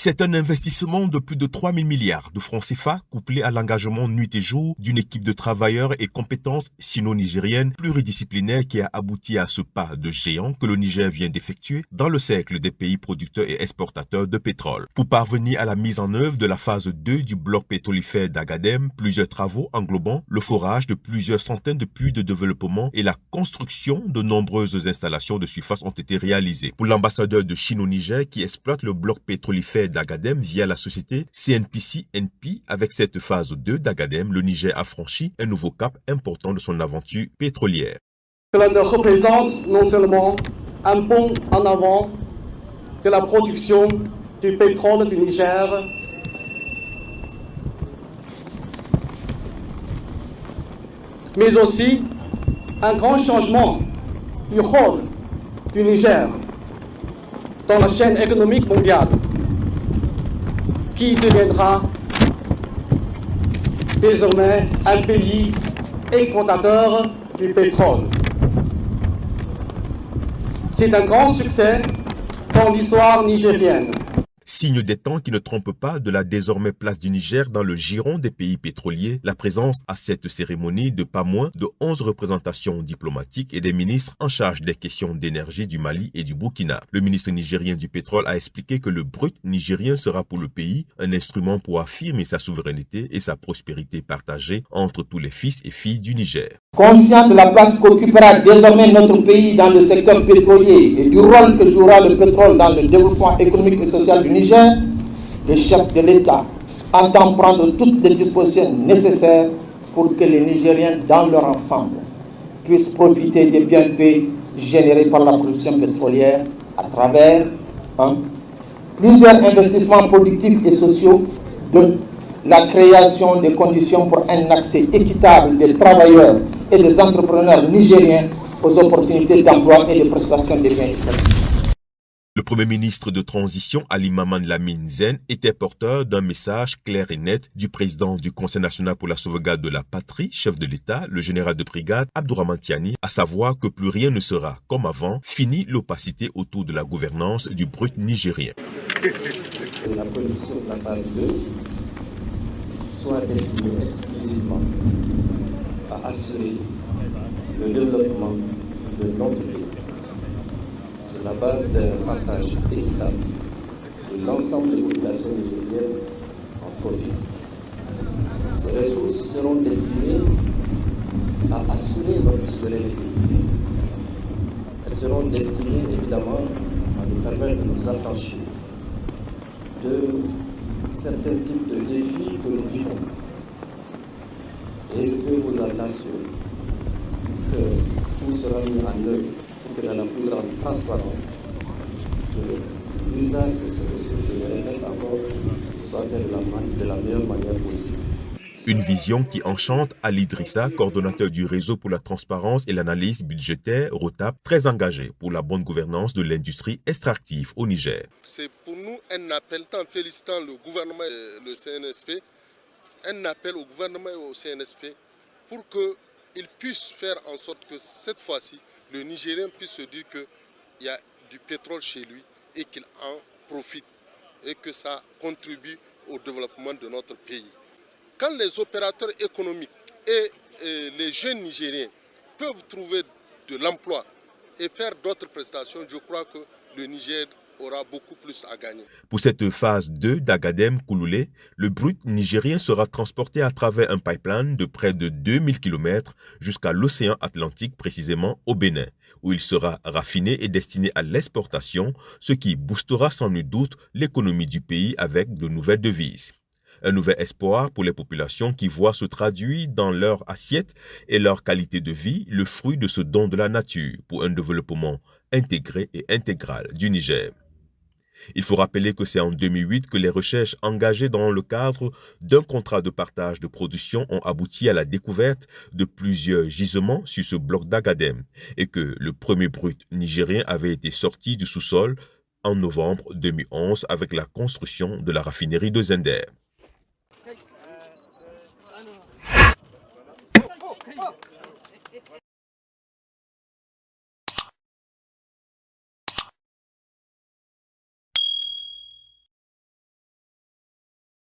C'est un investissement de plus de 3 000 milliards de francs CFA couplé à l'engagement nuit et jour d'une équipe de travailleurs et compétences sino-nigériennes pluridisciplinaires qui a abouti à ce pas de géant que le Niger vient d'effectuer dans le cercle des pays producteurs et exportateurs de pétrole. Pour parvenir à la mise en œuvre de la phase 2 du bloc pétrolifère d'Agadem, plusieurs travaux englobant le forage de plusieurs centaines de puits de développement et la construction de nombreuses installations de surface ont été réalisés. Pour l'ambassadeur de Chine au Niger qui exploite le bloc pétrolifère d'Agadem via la société CNPC-NP, avec cette phase 2 d'Agadem, le Niger a franchi un nouveau cap important de son aventure pétrolière. Cela représente non seulement un bond en avant de la production du pétrole du Niger, mais aussi un grand changement du rôle du Niger dans la chaîne économique mondiale, qui deviendra désormais un pays exportateur du pétrole. C'est un grand succès dans l'histoire nigérienne. Signe des temps qui ne trompent pas de la désormais place du Niger dans le giron des pays pétroliers, la présence à cette cérémonie de pas moins de 11 représentations diplomatiques et des ministres en charge des questions d'énergie du Mali et du Burkina. Le ministre nigérien du pétrole a expliqué que le brut nigérien sera pour le pays un instrument pour affirmer sa souveraineté et sa prospérité partagée entre tous les fils et filles du Niger. Conscient de la place qu'occupera désormais notre pays dans le secteur pétrolier et du rôle que jouera le pétrole dans le développement économique et social du Niger, le chef de l'État entend prendre toutes les dispositions nécessaires pour que les Nigériens, dans leur ensemble, puissent profiter des bienfaits générés par la production pétrolière à travers plusieurs investissements productifs et sociaux, la création des conditions pour un accès équitable des travailleurs et des entrepreneurs nigériens aux opportunités d'emploi et de prestations de biens et services. Le Premier ministre de transition, Ali Maman Lamine Zen, était porteur d'un message clair et net du président du Conseil national pour la sauvegarde de la patrie, chef de l'État, le général de brigade Abdourahmane Tiani, à savoir que plus rien ne sera, comme avant, fini l'opacité autour de la gouvernance du brut nigérien. La production de la phase 2 soit destinée exclusivement à assurer le développement de notre pays sur la base d'un partage équitable et l'ensemble des populations nigériennes en profitent. Ces ressources seront destinées à assurer notre souveraineté. Elles seront destinées évidemment à nous permettre de nous affranchir de certains types de défis que nous vivons. Et je peux vous en assurer que tout sera mis en œuvre pour que dans la plus grande transparence, l'usage de ces ressources, je le répète encore, soit fait de la meilleure manière possible. Une vision qui enchante Ali Idrissa, coordonnateur du réseau pour la transparence et l'analyse budgétaire, ROTAP, très engagé pour la bonne gouvernance de l'industrie extractive au Niger. C'est pour nous un appel, en félicitant le gouvernement et le CNSP, un appel au gouvernement et au CNSP pour qu'ils puissent faire en sorte que cette fois-ci, le Nigérien puisse se dire qu'il y a du pétrole chez lui et qu'il en profite et que ça contribue au développement de notre pays. Quand les opérateurs économiques et les jeunes Nigériens peuvent trouver de l'emploi et faire d'autres prestations, je crois que le Niger aura beaucoup plus à gagner. Pour cette phase 2 d'Agadem-Kouloulé, le brut nigérien sera transporté à travers un pipeline de près de 2000 km jusqu'à l'océan Atlantique, précisément au Bénin, où il sera raffiné et destiné à l'exportation, ce qui boostera sans nul doute l'économie du pays avec de nouvelles devises. Un nouvel espoir pour les populations qui voient se traduire dans leur assiette et leur qualité de vie le fruit de ce don de la nature pour un développement intégré et intégral du Niger. Il faut rappeler que c'est en 2008 que les recherches engagées dans le cadre d'un contrat de partage de production ont abouti à la découverte de plusieurs gisements sur ce bloc d'Agadem et que le premier brut nigérien avait été sorti du sous-sol en novembre 2011 avec la construction de la raffinerie de Zender.